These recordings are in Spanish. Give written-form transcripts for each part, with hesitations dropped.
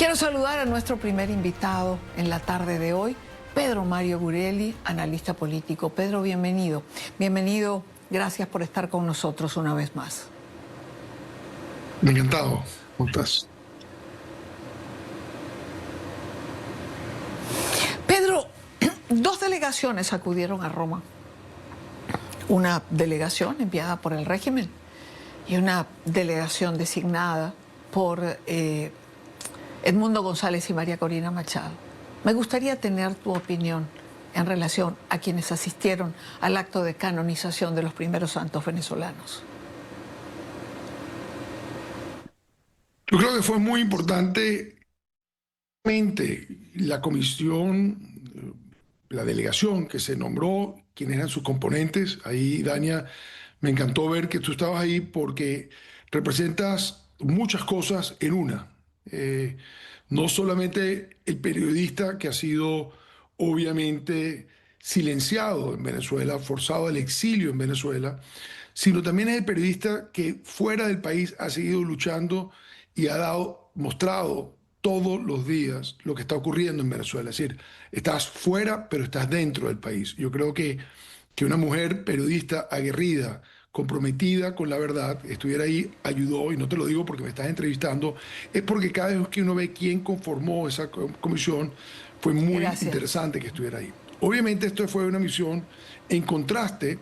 Quiero saludar a nuestro primer invitado en la tarde de hoy, Pedro Mario Burelli, analista político. Pedro, bienvenido. Bienvenido, gracias por estar con nosotros una vez más. Encantado. ¿Cómo estás? Pedro, dos delegaciones acudieron a Roma. Una delegación enviada por el régimen y una delegación designada por Edmundo González y María Corina Machado. Me gustaría tener tu opinión en relación a quienes asistieron al acto de canonización de los primeros santos venezolanos. Yo creo que fue muy importante la comisión, la delegación que se nombró, quiénes eran sus componentes. Ahí, Dania, me encantó ver que tú estabas ahí porque representas muchas cosas en una. No solamente el periodista que ha sido obviamente silenciado en Venezuela, forzado al exilio en Venezuela, sino también es el periodista que fuera del país ha seguido luchando y mostrado todos los días lo que está ocurriendo en Venezuela. Es decir, estás fuera, pero estás dentro del país. Yo creo que una mujer periodista aguerrida, comprometida con la verdad, estuviera ahí, ayudó, y no te lo digo porque me estás entrevistando, es porque cada vez que uno ve quién conformó esa comisión, fue muy interesante que estuviera ahí. Obviamente esto fue una misión en contraste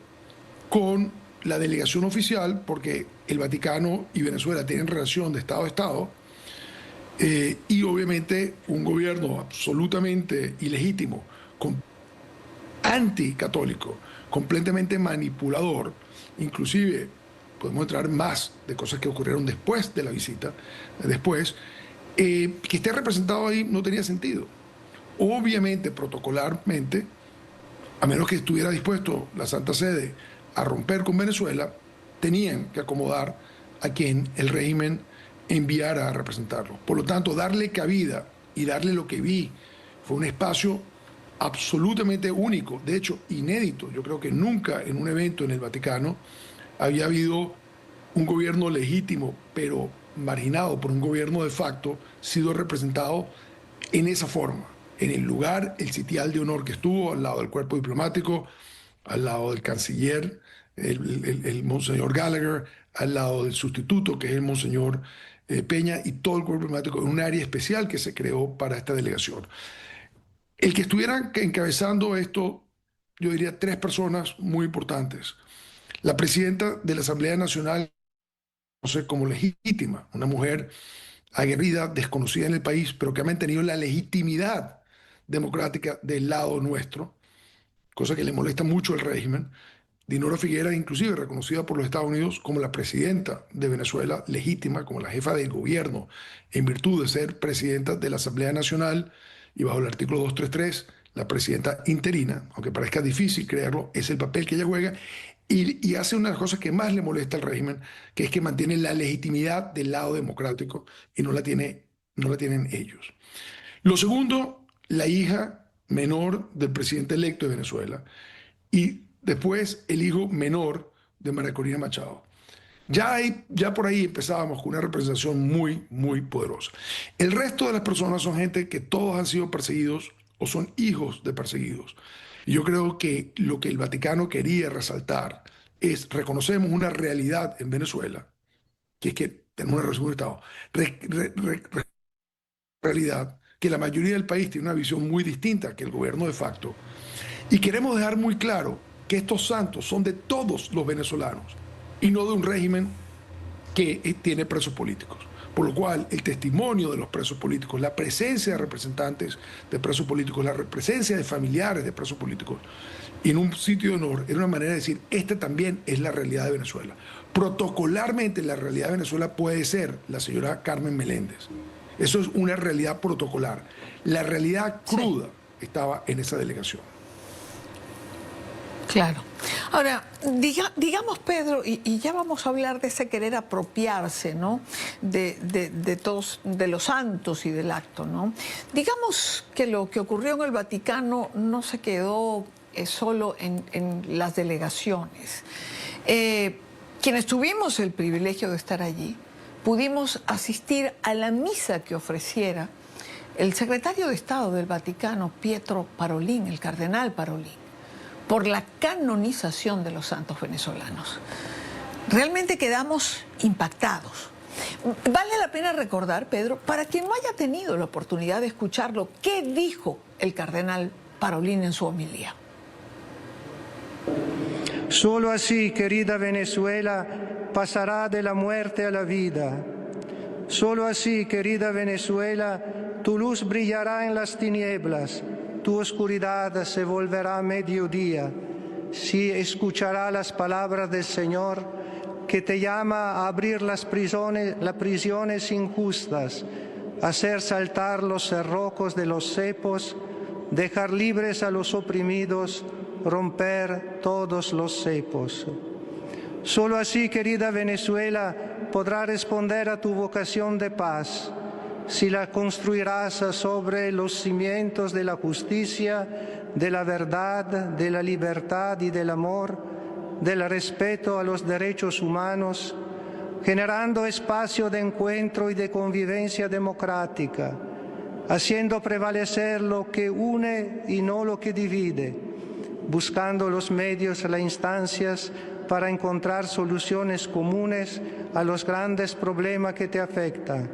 con la delegación oficial, porque el Vaticano y Venezuela tienen relación de Estado a Estado, y obviamente un gobierno absolutamente ilegítimo, anticatólico, completamente manipulador. Inclusive podemos entrar más de cosas que ocurrieron después de la visita, que esté representado ahí no tenía sentido. Obviamente, protocolarmente, a menos que estuviera dispuesto la Santa Sede a romper con Venezuela, tenían que acomodar a quien el régimen enviara a representarlo. Por lo tanto, darle cabida y darle lo que vi fue un espacio absolutamente único, de hecho inédito. Yo creo que nunca en un evento en el Vaticano había habido un gobierno legítimo, pero marginado por un gobierno de facto, sido representado en esa forma, en el lugar, el sitial de honor que estuvo, al lado del cuerpo diplomático, al lado del canciller, el monseñor Gallagher, al lado del sustituto, que es el monseñor Peña, y todo el cuerpo diplomático en un área especial que se creó para esta delegación. El que estuviera encabezando esto, yo diría tres personas muy importantes. La presidenta de la Asamblea Nacional, no sé, como legítima, una mujer aguerrida, desconocida en el país, pero que ha mantenido la legitimidad democrática del lado nuestro, cosa que le molesta mucho al régimen. Dinora Figuera, inclusive reconocida por los Estados Unidos como la presidenta de Venezuela, legítima, como la jefa del gobierno, en virtud de ser presidenta de la Asamblea Nacional y bajo el artículo 233, la presidenta interina, aunque parezca difícil creerlo, es el papel que ella juega y hace una de las cosas que más le molesta al régimen, que es que mantiene la legitimidad del lado democrático y no la tienen ellos. Lo segundo, la hija menor del presidente electo de Venezuela y después el hijo menor de María Corina Machado. Ya por ahí empezábamos con una representación muy, muy poderosa. El resto de las personas son gente que todos han sido perseguidos o son hijos de perseguidos. Y yo creo que lo que el Vaticano quería resaltar es, reconocemos una realidad en Venezuela, que es que tenemos una resolución de Estado, realidad que la mayoría del país tiene una visión muy distinta que el gobierno de facto. Y queremos dejar muy claro que estos santos son de todos los venezolanos y no de un régimen que tiene presos políticos. Por lo cual, el testimonio de los presos políticos, la presencia de representantes de presos políticos, la presencia de familiares de presos políticos en un sitio de honor era una manera de decir, esta también es la realidad de Venezuela. Protocolarmente, la realidad de Venezuela puede ser la señora Carmen Meléndez. Eso es una realidad protocolar. La realidad cruda estaba en esa delegación. Claro. Ahora, digamos, Pedro, y ya vamos a hablar de ese querer apropiarse, ¿no? De todos, de los santos y del acto, ¿no? Digamos que lo que ocurrió en el Vaticano no se quedó solo en las delegaciones. Quienes tuvimos el privilegio de estar allí, pudimos asistir a la misa que ofreciera el secretario de Estado del Vaticano, Pietro Parolin, el cardenal Parolin, por la canonización de los santos venezolanos. Realmente quedamos impactados. Vale la pena recordar, Pedro, para quien no haya tenido la oportunidad de escucharlo, ¿qué dijo el cardenal Parolin en su homilía? Solo así, querida Venezuela, pasará de la muerte a la vida. Solo así, querida Venezuela, tu luz brillará en las tinieblas, tu oscuridad se volverá mediodía. Si escuchará las palabras del Señor, que te llama a abrir las prisiones injustas, hacer saltar los cerrojos de los cepos, dejar libres a los oprimidos, romper todos los cepos. Solo así, querida Venezuela, podrá responder a tu vocación de paz, si la construirás sobre los cimientos de la justicia, de la verdad, de la libertad y del amor, del respeto a los derechos humanos, generando espacio de encuentro y de convivencia democrática, haciendo prevalecer lo que une y no lo que divide, buscando los medios y las instancias para encontrar soluciones comunes a los grandes problemas que te afectan,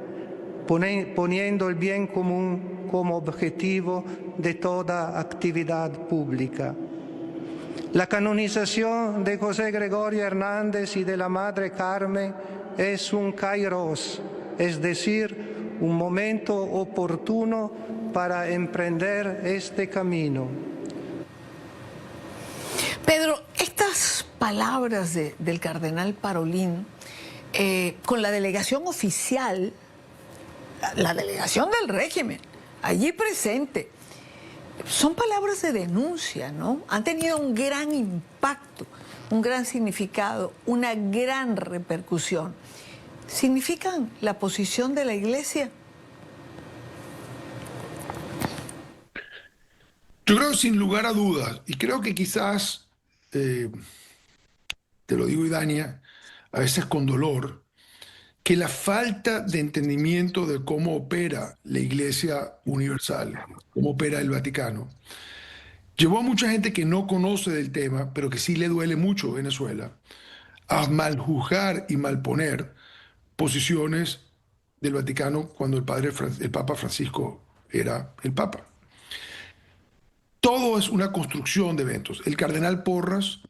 poniendo el bien común como objetivo de toda actividad pública. La canonización de José Gregorio Hernández y de la Madre Carmen es un kairos, es decir, un momento oportuno para emprender este camino. Pedro, estas palabras del cardenal Parolin, con la delegación oficial, la delegación del régimen, allí presente, son palabras de denuncia, ¿no? Han tenido un gran impacto, un gran significado, una gran repercusión. ¿Significan la posición de la Iglesia? Yo creo sin lugar a dudas, y creo que quizás, te lo digo, Idania, a veces con dolor, que la falta de entendimiento de cómo opera la Iglesia Universal, cómo opera el Vaticano, llevó a mucha gente que no conoce del tema, pero que sí le duele mucho Venezuela, a maljuzgar y malponer posiciones del Vaticano cuando el Papa Francisco era el Papa. Todo es una construcción de eventos. El cardenal Porras,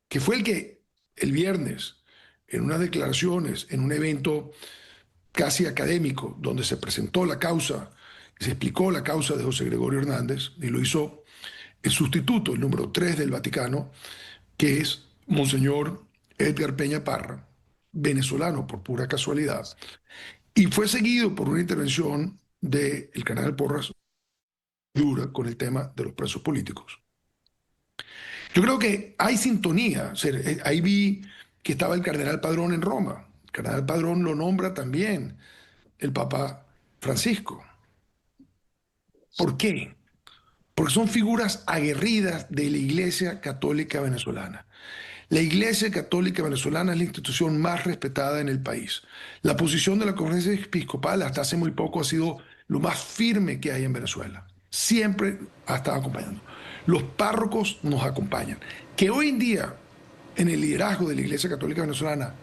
que fue el que el viernes, en unas declaraciones, en un evento casi académico, donde se presentó la causa, se explicó la causa de José Gregorio Hernández, y lo hizo el sustituto, el número 3 del Vaticano, que es Monseñor Edgar Peña Parra, venezolano por pura casualidad, y fue seguido por una intervención del cardenal Porras dura con el tema de los presos políticos. Yo creo que hay sintonía. Ahí vi que estaba el cardenal Padrón en Roma. El cardenal Padrón lo nombra también el Papa Francisco. ¿Por qué? Porque son figuras aguerridas de la Iglesia Católica Venezolana. La Iglesia Católica Venezolana es la institución más respetada en el país. La posición de la Conferencia Episcopal hasta hace muy poco ha sido lo más firme que hay en Venezuela. Siempre ha estado acompañando. Los párrocos nos acompañan. Que hoy en día, en el liderazgo de la Iglesia Católica Venezolana,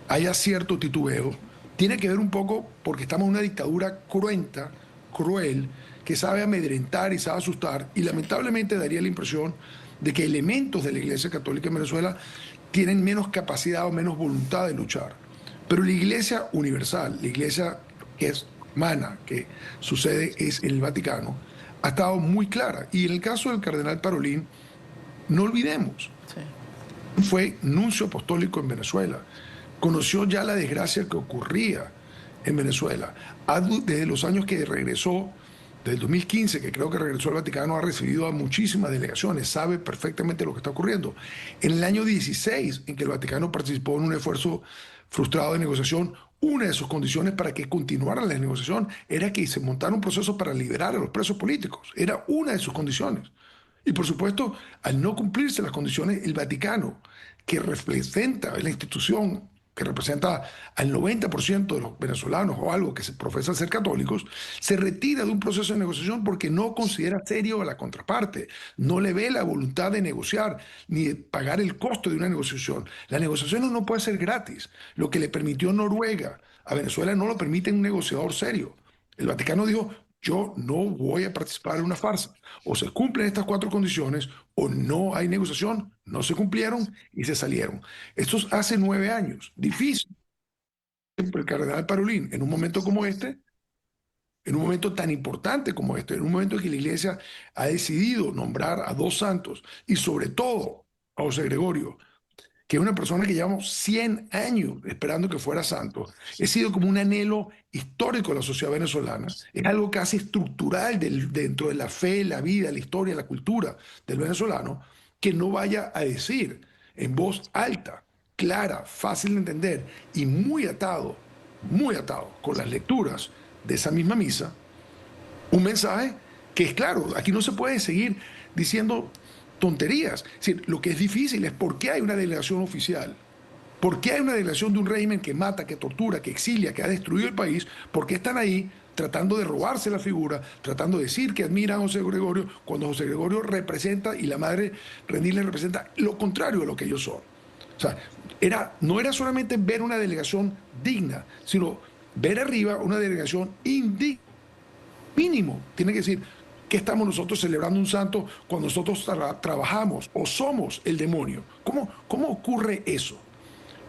haya cierto titubeo, tiene que ver un poco porque estamos en una dictadura cruenta, cruel, que sabe amedrentar y sabe asustar, y lamentablemente daría la impresión de que elementos de la Iglesia Católica en Venezuela tienen menos capacidad o menos voluntad de luchar. Pero la Iglesia universal, la Iglesia que es humana, que sucede es en el Vaticano, ha estado muy clara. Y en el caso del cardenal Parolin, no olvidemos, fue nuncio apostólico en Venezuela, conoció ya la desgracia que ocurría en Venezuela. Desde los años que regresó, desde el 2015, que creo que regresó al Vaticano, ha recibido a muchísimas delegaciones, sabe perfectamente lo que está ocurriendo. En el año 16, en que el Vaticano participó en un esfuerzo frustrado de negociación, una de sus condiciones para que continuara la negociación era que se montara un proceso para liberar a los presos políticos. Era una de sus condiciones. Y por supuesto, al no cumplirse las condiciones, el Vaticano, que representa la institución que representa al 90% de los venezolanos o algo que se profesan ser católicos, se retira de un proceso de negociación porque no considera serio a la contraparte, no le ve la voluntad de negociar ni de pagar el costo de una negociación. La negociación no puede ser gratis. Lo que le permitió Noruega a Venezuela no lo permite un negociador serio. El Vaticano dijo: yo no voy a participar en una farsa. O se cumplen estas 4 condiciones o no hay negociación. No se cumplieron y se salieron. Esto es hace 9 años. Difícil. El cardenal Parolin, en un momento como este, en un momento tan importante como este, en un momento en que la Iglesia ha decidido nombrar a 2 santos y sobre todo a José Gregorio, que es una persona que llevamos 100 años esperando que fuera santo, ha sido como un anhelo histórico de la sociedad venezolana, es algo casi estructural dentro de la fe, la vida, la historia, la cultura del venezolano, que no vaya a decir en voz alta, clara, fácil de entender y muy atado con las lecturas de esa misma misa, un mensaje que es claro. Aquí no se puede seguir diciendo tonterías. Es decir, lo que es difícil es por qué hay una delegación oficial, por qué hay una delegación de un régimen que mata, que tortura, que exilia, que ha destruido el país, por qué están ahí tratando de robarse la figura, tratando de decir que admiran a José Gregorio, cuando José Gregorio representa y la madre Rendiles representa lo contrario de lo que ellos son. O sea, no era solamente ver una delegación digna, sino ver arriba una delegación indigna. Mínimo, tiene que decir: ¿qué estamos nosotros celebrando un santo cuando nosotros trabajamos o somos el demonio? ¿Cómo ocurre eso?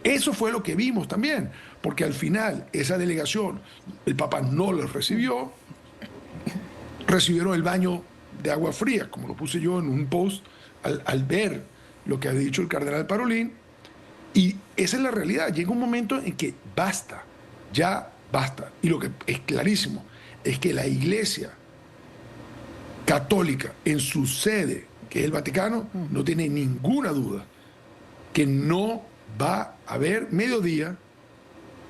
Eso fue lo que vimos también, porque al final esa delegación, el Papa no los recibió, recibieron el baño de agua fría, como lo puse yo en un post, al ver lo que ha dicho el cardenal Parolin, y esa es la realidad. Llega un momento en que basta, ya basta, y lo que es clarísimo es que la Iglesia católica en su sede, que es el Vaticano, no tiene ninguna duda que no va a haber mediodía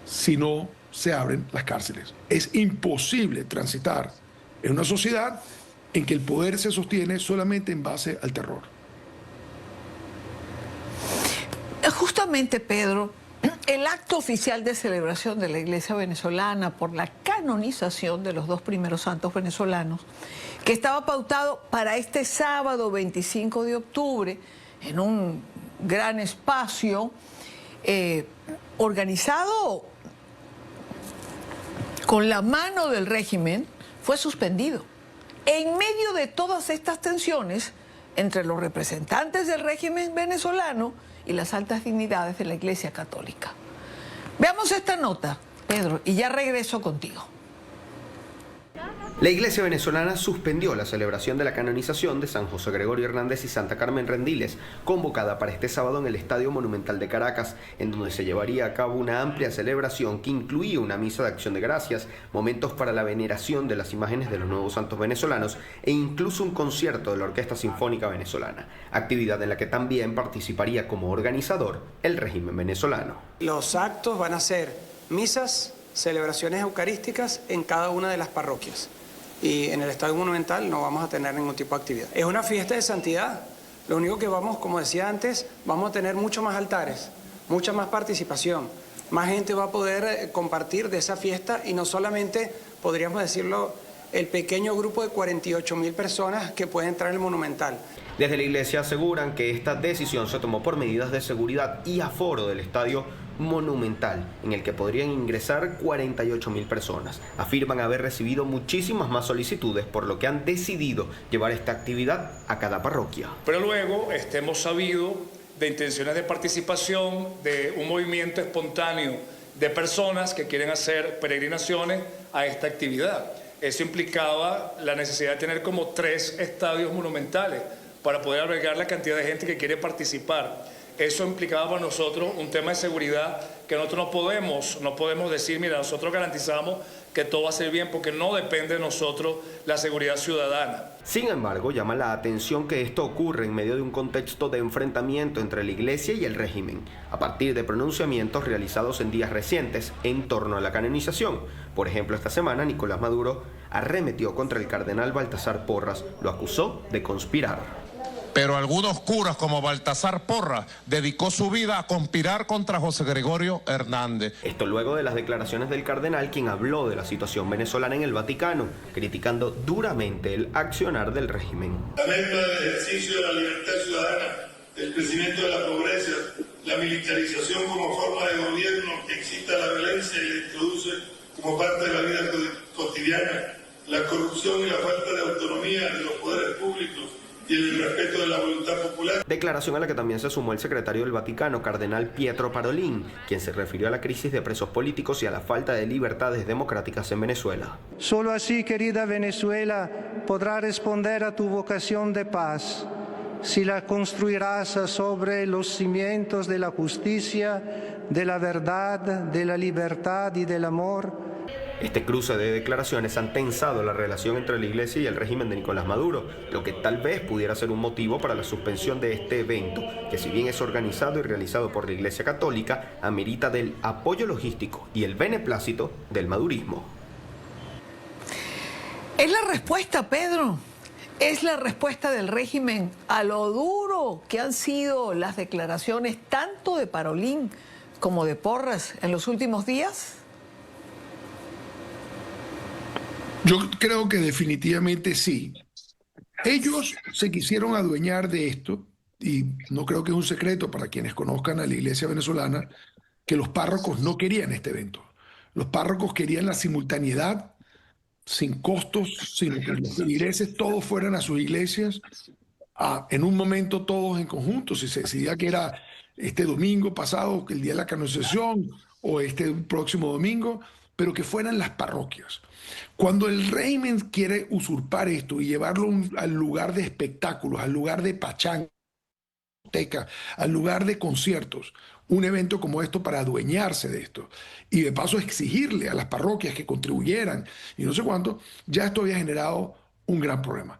si no se abren las cárceles. Es imposible transitar en una sociedad en que el poder se sostiene solamente en base al terror. Justamente, Pedro, el acto oficial de celebración de la Iglesia venezolana por la canonización de los 2 primeros santos venezolanos, que estaba pautado para este sábado 25 de octubre, en un gran espacio organizado con la mano del régimen, fue suspendido. En medio de todas estas tensiones entre los representantes del régimen venezolano y las altas dignidades de la Iglesia Católica. Veamos esta nota, Pedro, y ya regreso contigo. La Iglesia venezolana suspendió la celebración de la canonización de San José Gregorio Hernández y Santa Carmen Rendiles, convocada para este sábado en el Estadio Monumental de Caracas, en donde se llevaría a cabo una amplia celebración que incluía una misa de acción de gracias, momentos para la veneración de las imágenes de los nuevos santos venezolanos e incluso un concierto de la Orquesta Sinfónica Venezolana, actividad en la que también participaría como organizador el régimen venezolano. Los actos van a ser misas, celebraciones eucarísticas en cada una de las parroquias. Y en el Estadio Monumental no vamos a tener ningún tipo de actividad. Es una fiesta de santidad. Lo único que vamos, como decía antes, vamos a tener muchos más altares, mucha más participación. Más gente va a poder compartir de esa fiesta y no solamente, podríamos decirlo, el pequeño grupo de 48.000 personas que pueden entrar en el Monumental. Desde la Iglesia aseguran que esta decisión se tomó por medidas de seguridad y aforo del Estadio Monumental, en el que podrían ingresar 48.000 personas. Afirman haber recibido muchísimas más solicitudes, por lo que han decidido llevar esta actividad a cada parroquia. Pero luego hemos sabido de intenciones de participación, de un movimiento espontáneo de personas que quieren hacer peregrinaciones a esta actividad. Eso implicaba la necesidad de tener como 3 estadios monumentales para poder albergar la cantidad de gente que quiere participar. Eso implicaba para nosotros un tema de seguridad que nosotros no podemos decir, mira, nosotros garantizamos que todo va a ser bien, porque no depende de nosotros la seguridad ciudadana. Sin embargo, llama la atención que esto ocurre en medio de un contexto de enfrentamiento entre la Iglesia y el régimen, a partir de pronunciamientos realizados en días recientes en torno a la canonización. Por ejemplo, esta semana Nicolás Maduro arremetió contra el cardenal Baltasar Porras, lo acusó de conspirar. Pero algunos curas, como Baltasar Porras, dedicó su vida a conspirar contra José Gregorio Hernández. Esto luego de las declaraciones del cardenal, quien habló de la situación venezolana en el Vaticano, criticando duramente el accionar del régimen. La mezcla del ejercicio de la libertad ciudadana, el crecimiento de la pobreza, la militarización como forma de gobierno que excita la violencia y la introduce como parte de la vida cotidiana, la corrupción y la falta de autonomía de los poderes públicos y el respeto de la voluntad popular. Declaración a la que también se sumó el secretario del Vaticano, cardenal Pietro Parolin, quien se refirió a la crisis de presos políticos y a la falta de libertades democráticas en Venezuela. Solo así, querida Venezuela, podrá responder a tu vocación de paz, si la construirás sobre los cimientos de la justicia, de la verdad, de la libertad y del amor. Este cruce de declaraciones han tensado la relación entre la Iglesia y el régimen de Nicolás Maduro, lo que tal vez pudiera ser un motivo para la suspensión de este evento, que si bien es organizado y realizado por la Iglesia Católica, amerita del apoyo logístico y el beneplácito del madurismo. Es la respuesta, Pedro. Es la respuesta del régimen a lo duro que han sido las declaraciones tanto de Parolin como de Porras en los últimos días. Yo creo que definitivamente sí. Ellos se quisieron adueñar de esto, y no creo que es un secreto para quienes conozcan a la iglesia venezolana, que los párrocos no querían este evento. Los párrocos querían la simultaneidad, sin costos, sin que los feligreses todos fueran a sus iglesias, en un momento todos en conjunto. Si se decidía que era este domingo pasado, el día de la canonización, o este próximo domingo, pero que fueran las parroquias. Cuando el régimen quiere usurpar esto y llevarlo al lugar de espectáculos, al lugar de pachanga, al lugar de conciertos, un evento como esto para adueñarse de esto y de paso exigirle a las parroquias que contribuyeran y no sé cuánto, ya esto había generado un gran problema.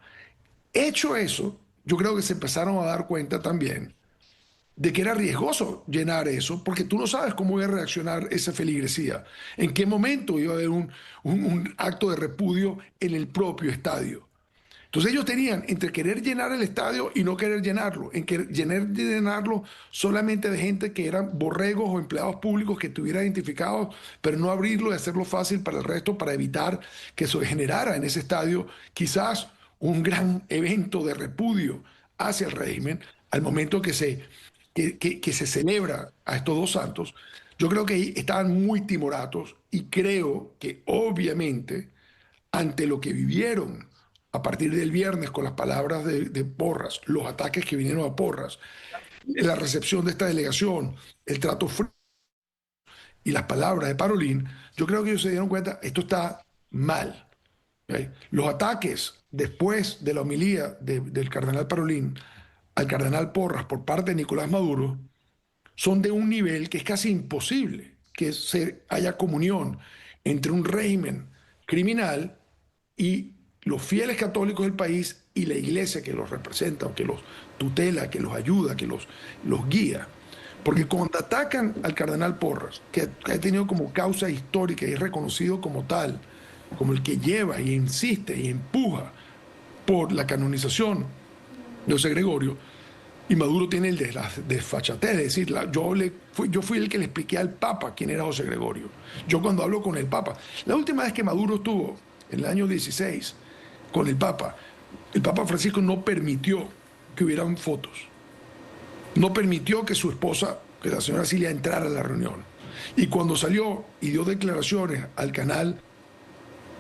Hecho eso, yo creo que se empezaron a dar cuenta también de que era riesgoso llenar eso, porque tú no sabes cómo iba a reaccionar esa feligresía, en qué momento iba a haber un acto de repudio en el propio estadio. Entonces ellos tenían entre querer llenar el estadio y no querer llenarlo, llenarlo solamente de gente que eran borregos o empleados públicos que estuvieran identificados, pero no abrirlo y hacerlo fácil para el resto, para evitar que se generara en ese estadio quizás un gran evento de repudio hacia el régimen al momento que se celebra a estos dos santos. Yo creo que estaban muy timoratos y creo que obviamente ante lo que vivieron a partir del viernes con las palabras de Porras, los ataques que vinieron a Porras, la recepción de esta delegación, el trato frío y las palabras de Parolin, yo creo que ellos se dieron cuenta, esto está mal. ¿Okay? Los ataques después de la homilía del cardenal Parolin al cardenal Porras por parte de Nicolás Maduro son de un nivel que es casi imposible que haya comunión entre un régimen criminal y los fieles católicos del país y la iglesia que los representa, o que los tutela, que los ayuda, que los guía. Porque cuando atacan al cardenal Porras, que ha tenido como causa histórica y es reconocido como tal, como el que lleva y insiste y empuja por la canonización de José Gregorio, y Maduro tiene la desfachatez, es decir, yo fui el que le expliqué al Papa quién era José Gregorio. Yo cuando hablo con el Papa, la última vez que Maduro estuvo, en el año 16, con el Papa Francisco no permitió que hubieran fotos. No permitió que su esposa, que la señora Cilia, entrara a la reunión. Y cuando salió y dio declaraciones al canal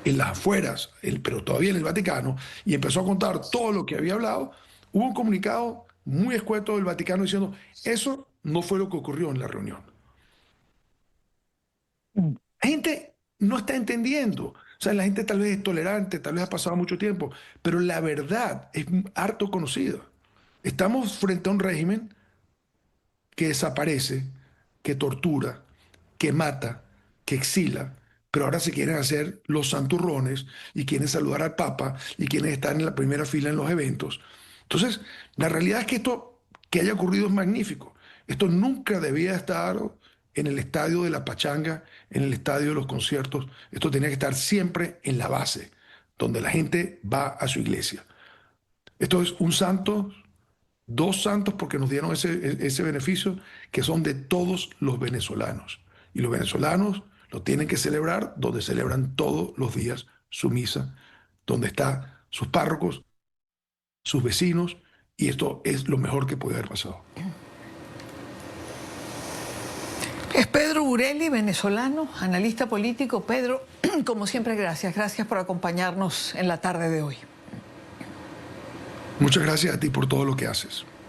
en las afueras, pero todavía en el Vaticano, y empezó a contar todo lo que había hablado, hubo un comunicado muy escueto del Vaticano diciendo, eso no fue lo que ocurrió en la reunión. La gente no está entendiendo. O sea, la gente tal vez es tolerante, tal vez ha pasado mucho tiempo, pero la verdad es harto conocida. Estamos frente a un régimen que desaparece, que tortura, que mata, que exila, pero ahora se quieren hacer los santurrones y quieren saludar al Papa y quieren estar en la primera fila en los eventos. Entonces, la realidad es que esto que haya ocurrido es magnífico. Esto nunca debía estar en el estadio de la pachanga, en el estadio de los conciertos. Esto tenía que estar siempre en la base, donde la gente va a su iglesia. Esto es un santo 2 santos porque nos dieron ese beneficio, que son de todos los venezolanos. Y los venezolanos lo tienen que celebrar donde celebran todos los días su misa, donde están sus párrocos, sus vecinos, y esto es lo mejor que puede haber pasado. Es Pedro Burelli, venezolano, analista político. Pedro, como siempre, gracias. Gracias por acompañarnos en la tarde de hoy. Muchas gracias a ti por todo lo que haces.